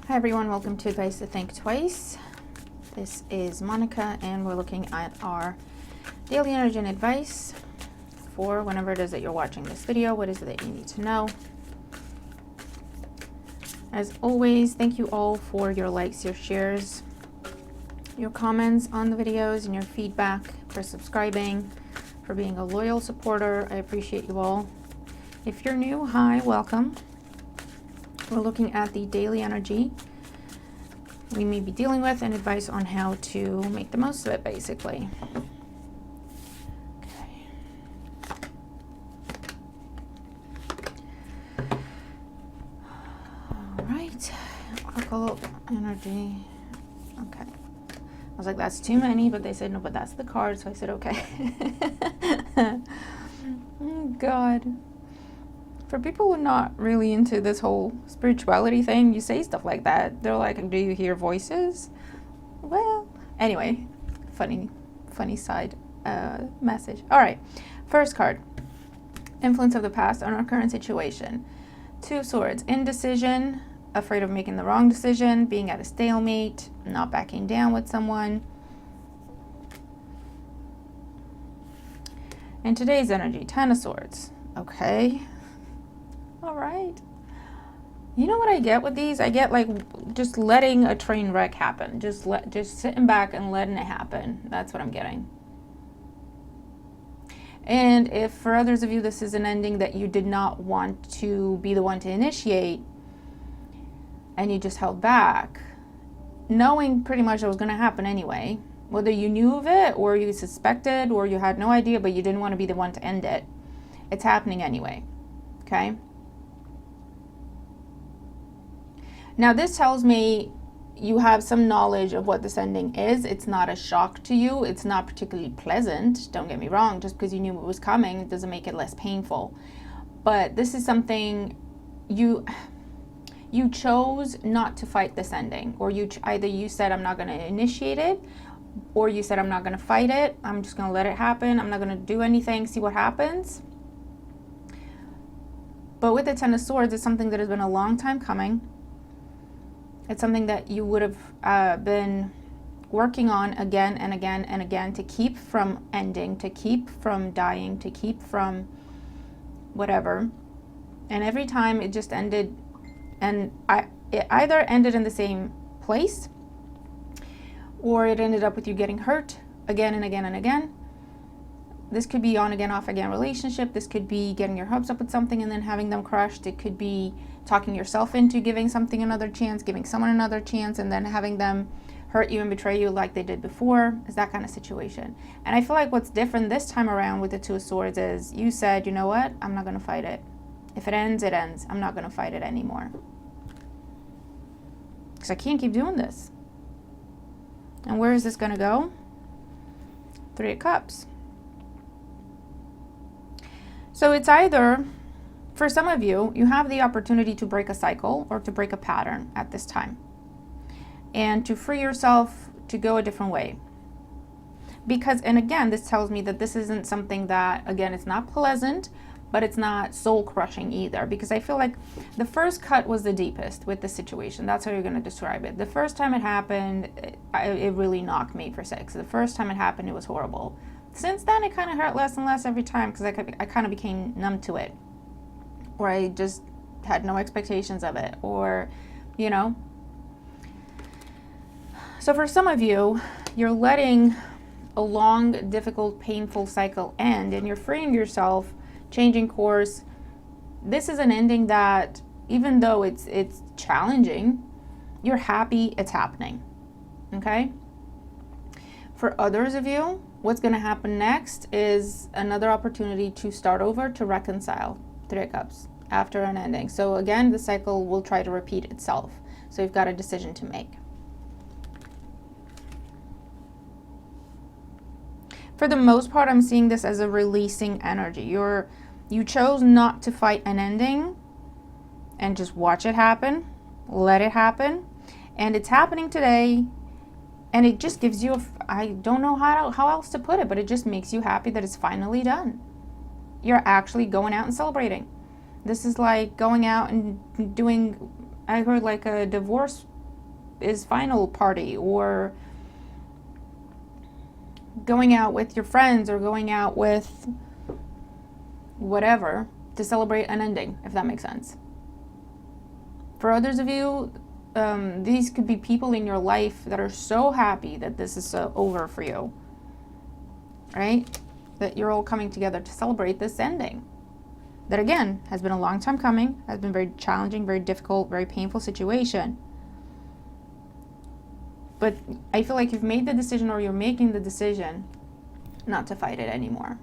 Hi everyone, welcome to Advice to Think Twice. This is Monica and we're looking at our daily energy and advice for whenever it is that you're watching this video. What is it that you need to know? As always, thank you all for your likes, your shares, your comments on the videos, and your feedback, for subscribing, for being a loyal supporter. I appreciate you all. If you're new, hi, welcome. We're looking at the daily energy we may be dealing with and advice on how to make the most of it, basically. Okay. All right. Oracle energy. Okay. I was like, that's too many, but they said no, but that's the card, so I said okay. Oh, God. For people who are not really into this whole spirituality thing, you say stuff like that. They're like, do you hear voices? Well, anyway, funny side message. All right, first card. Influence of the past on our current situation. Two of Swords. Indecision, afraid of making the wrong decision, being at a stalemate, not backing down with someone. And today's energy, Ten of Swords. Okay. All right. You know what I get with these? I get like just letting a train wreck happen. Just sitting back and letting it happen. That's what I'm getting. And if for others of you this is an ending that you did not want to be the one to initiate and you just held back, knowing pretty much it was going to happen anyway, whether you knew of it or you suspected or you had no idea but you didn't want to be the one to end it, it's happening anyway. Okay? Now this tells me you have some knowledge of what this ending is. It's not a shock to you. It's not particularly pleasant. Don't get me wrong. Just because you knew it was coming, it doesn't make it less painful. But this is something you chose not to fight this ending. Or either you said, I'm not going to initiate it. Or you said, I'm not going to fight it. I'm just going to let it happen. I'm not going to do anything. See what happens. But with the Ten of Swords, it's something that has been a long time coming. It's something that you would have been working on again and again and again to keep from ending, to keep from dying, to keep from whatever. And every time it just ended, and it either ended in the same place or it ended up with you getting hurt again and again and again. This could be on again, off again relationship. This could be getting your hopes up with something and then having them crushed. It could be talking yourself into giving something another chance, giving someone another chance, and then having them hurt you and betray you like they did before. Is that kind of situation. And I feel like what's different this time around with the Two of Swords is you said, you know what? I'm not going to fight it. If it ends, it ends. I'm not going to fight it anymore. Because I can't keep doing this. And where is this going to go? Three of Cups. So it's either, for some of you, you have the opportunity to break a cycle or to break a pattern at this time. And to free yourself to go a different way. Because, and again, this tells me that this isn't something that, again, it's not pleasant, but it's not soul crushing either. Because I feel like the first cut was the deepest with the situation. That's how you're going to describe it. The first time it happened, it really knocked me for six. The first time it happened, it was horrible. Since then, it kind of hurt less and less every time because I kind of became numb to it. Or I just had no expectations of it. Or, you know. So for some of you, you're letting a long, difficult, painful cycle end. And you're freeing yourself, changing course. This is an ending that, even though it's challenging, you're happy it's happening. Okay? For others of you, what's going to happen next is another opportunity to start over, to reconcile. Three of Cups after an ending. So again, the cycle will try to repeat itself. So you've got a decision to make. For the most part, I'm seeing this as a releasing energy. You chose not to fight an ending and just watch it happen. Let it happen. And it's happening today. And it just gives you, I don't know how else to put it, but it just makes you happy that it's finally done. You're actually going out and celebrating. This is like going out and doing, I heard like a divorce is final party, or going out with your friends, or going out with whatever to celebrate an ending, if that makes sense. For others of you, these could be people in your life that are so happy that this is over for you, right? That you're all coming together to celebrate this ending. That again, has been a long time coming, has been very challenging, very difficult, very painful situation. But I feel like you've made the decision, or you're making the decision not to fight it anymore.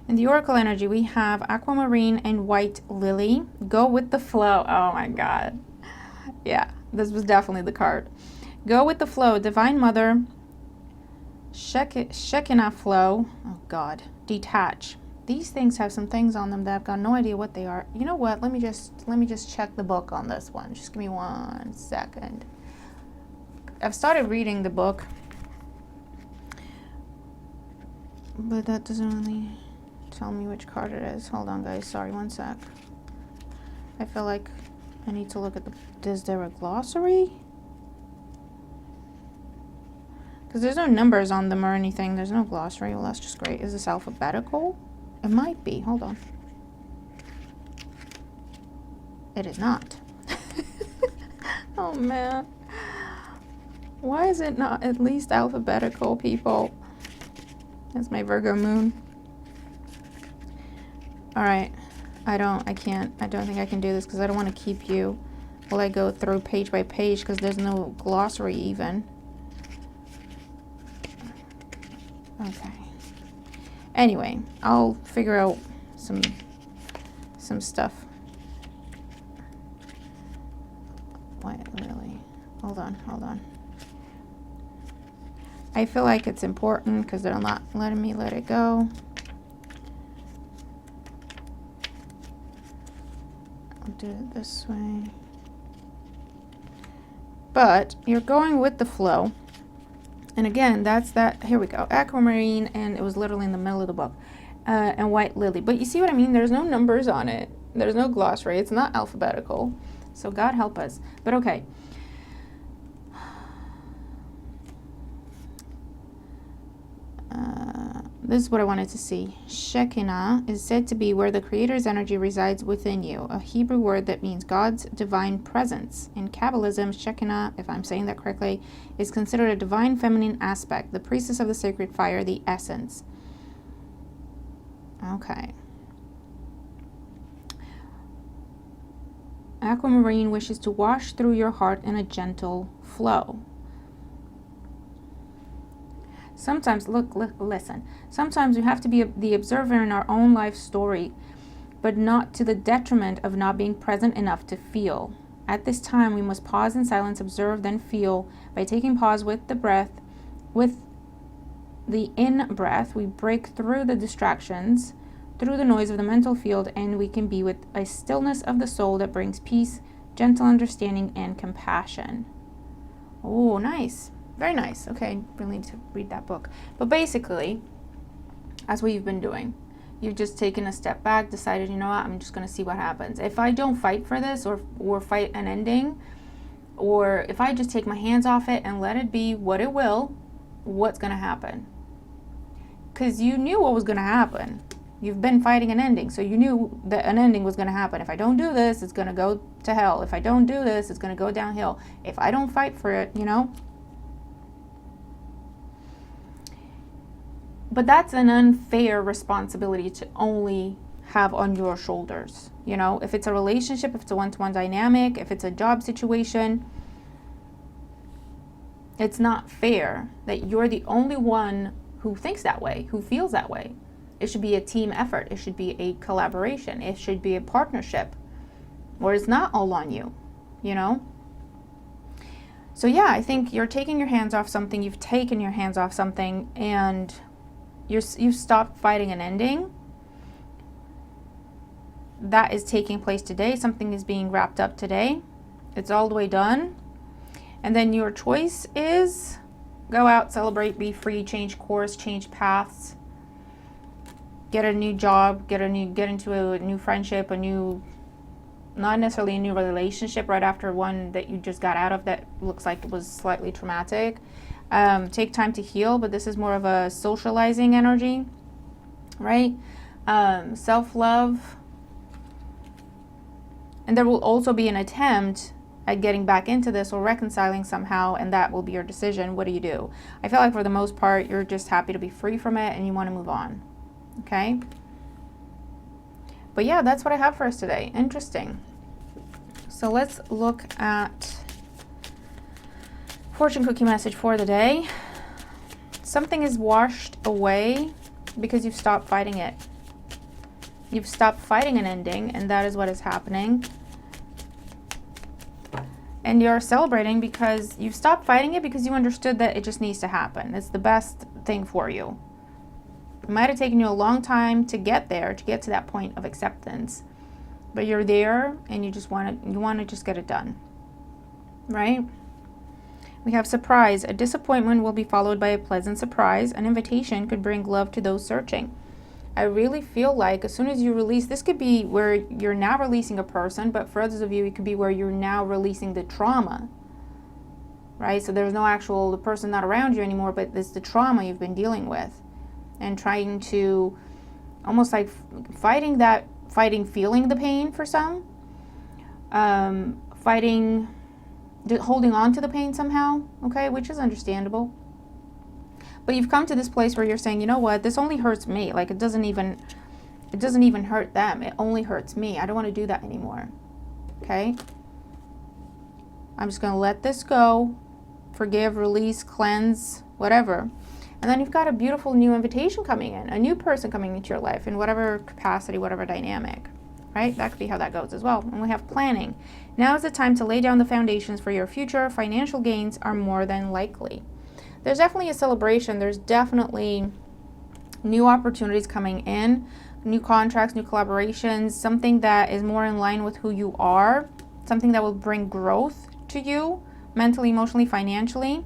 In the Oracle energy, we have Aquamarine and White Lily. Go with the flow. Oh my God. Yeah, this was definitely the card. Go with the flow. Divine Mother. Shekinah flow. Oh God. Detach. These things have some things on them that I've got no idea what they are. You know what? Let me just check the book on this one. Just give me 1 second. I've started reading the book, but that doesn't really tell me which card it is. Hold on, guys. Sorry, 1 sec. I feel like I need to look at is there a glossary? Because there's no numbers on them or anything. There's no glossary. Well, that's just great. Is this alphabetical? It might be. Hold on. It is not. Oh, man. Why is it not at least alphabetical, people? That's my Virgo moon. All right. I don't think I can do this because I don't want to keep you while I go through page by page because there's no glossary even. Okay. Anyway, I'll figure out some stuff. Wait, really? Hold on. I feel like it's important because they're not letting me let it go. I'll do it this way. But you're going with the flow. And again, that's that. Here we go. Aquamarine, and it was literally in the middle of the book. And White Lily. But you see what I mean? There's no numbers on it. There's no glossary. It's not alphabetical. So God help us. But okay. This is what I wanted to see. Shekinah is said to be where the Creator's energy resides within you, a Hebrew word that means God's divine presence. In Kabbalism, Shekinah, if I'm saying that correctly, is considered a divine feminine aspect, the priestess of the sacred fire, the essence. Okay. Aquamarine wishes to wash through your heart in a gentle flow. Sometimes, listen. Sometimes we have to be the observer in our own life story, but not to the detriment of not being present enough to feel. At this time, we must pause in silence, observe, then feel. By taking pause with the breath, with the in-breath, we break through the distractions, through the noise of the mental field, and we can be with a stillness of the soul that brings peace, gentle understanding, and compassion. Oh, nice. Very nice. Okay, really need to read that book. But basically, that's what you've been doing. You've just taken a step back, decided, you know what, I'm just going to see what happens. If I don't fight for this or fight an ending, or if I just take my hands off it and let it be what it will, what's going to happen? Because you knew what was going to happen. You've been fighting an ending, so you knew that an ending was going to happen. If I don't do this, it's going to go to hell. If I don't do this, it's going to go downhill. If I don't fight for it, you know? But that's an unfair responsibility to only have on your shoulders. You know, if it's a relationship, if it's a one-to-one dynamic, if it's a job situation, it's not fair that you're the only one who thinks that way, who feels that way. It should be a team effort. It should be a collaboration. It should be a partnership where it's not all on you, you know? So yeah, I think you're taking your hands off something. You've taken your hands off something, and you've stopped fighting an ending that is taking place today. Something is being wrapped up today. It's all the way done. And then your choice is go out, celebrate, be free, change course, change paths. get a new job, get into a new friendship, not necessarily a new relationship right after one that you just got out of that looks like it was slightly traumatic. Take time to heal, but this is more of a socializing energy, right? Self-love. And there will also be an attempt at getting back into this or reconciling somehow, and that will be your decision. What do you do? I feel like for the most part, you're just happy to be free from it and you want to move on. Okay? But yeah, that's what I have for us today. Interesting. So let's look at fortune cookie message for the day. Something is washed away because you've stopped fighting it. You've stopped fighting an ending, and that is what is happening. And you're celebrating because you've stopped fighting it because you understood that it just needs to happen. It's the best thing for you. It might have taken you a long time to get there, to get to that point of acceptance. But you're there and you want to just get it done. Right? We have surprise. A disappointment will be followed by a pleasant surprise. An invitation could bring love to those searching. I really feel like as soon as you release, this could be where you're now releasing a person, but for others of you, it could be where you're now releasing the trauma, right? So there's no the person not around you anymore, but it's the trauma you've been dealing with and trying to almost like fighting feeling the pain for some, holding on to the pain somehow, okay, which is understandable. But you've come to this place where you're saying, you know what, this only hurts me. Like it doesn't even hurt them. It only hurts me. I don't want to do that anymore. Okay? I'm just going to let this go. Forgive, release, cleanse, whatever. And then you've got a beautiful new invitation coming in, a new person coming into your life in whatever capacity, whatever dynamic, right? That could be how that goes as well. And we have planning. Now is the time to lay down the foundations for your future. Financial gains are more than likely. There's definitely a celebration. There's definitely new opportunities coming in, new contracts, new collaborations, something that is more in line with who you are, something that will bring growth to you mentally, emotionally, financially.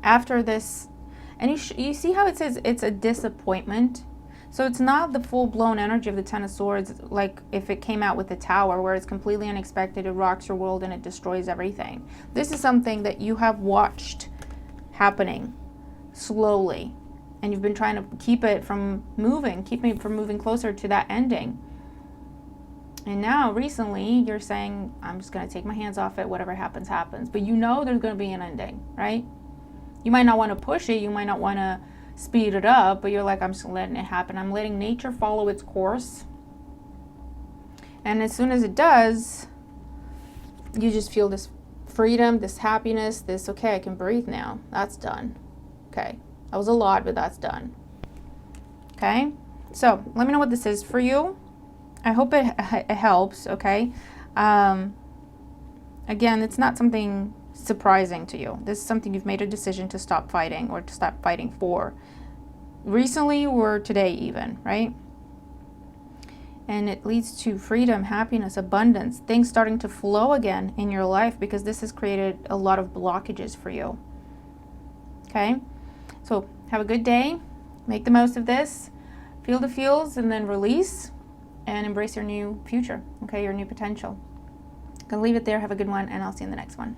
After this, and you see how it says it's a disappointment. So it's not the full-blown energy of the Ten of Swords, like if it came out with the Tower, where it's completely unexpected, it rocks your world and it destroys everything. This is something that you have watched happening slowly, and you've been trying to keep it from moving closer to that ending. And now, recently, you're saying, I'm just going to take my hands off it, whatever happens, happens. But you know there's going to be an ending, right? You might not want to push it, you might not want to speed it up, but you're like, I'm just letting it happen. I'm letting nature follow its course. And as soon as it does, you just feel this freedom, this happiness, this, okay, I can breathe now. That's done. Okay. That was a lot, but that's done. Okay. So let me know what this is for you. I hope it helps. Okay. Again, it's not something surprising to you. This is something you've made a decision to stop fighting or to stop fighting for. Recently or today even, right? And it leads to freedom, happiness, abundance, things starting to flow again in your life because this has created a lot of blockages for you. Okay? So have a good day. Make the most of this. Feel the feels and then release and embrace your new future, okay? Your new potential. Gonna leave it there. Have a good one, and I'll see you in the next one.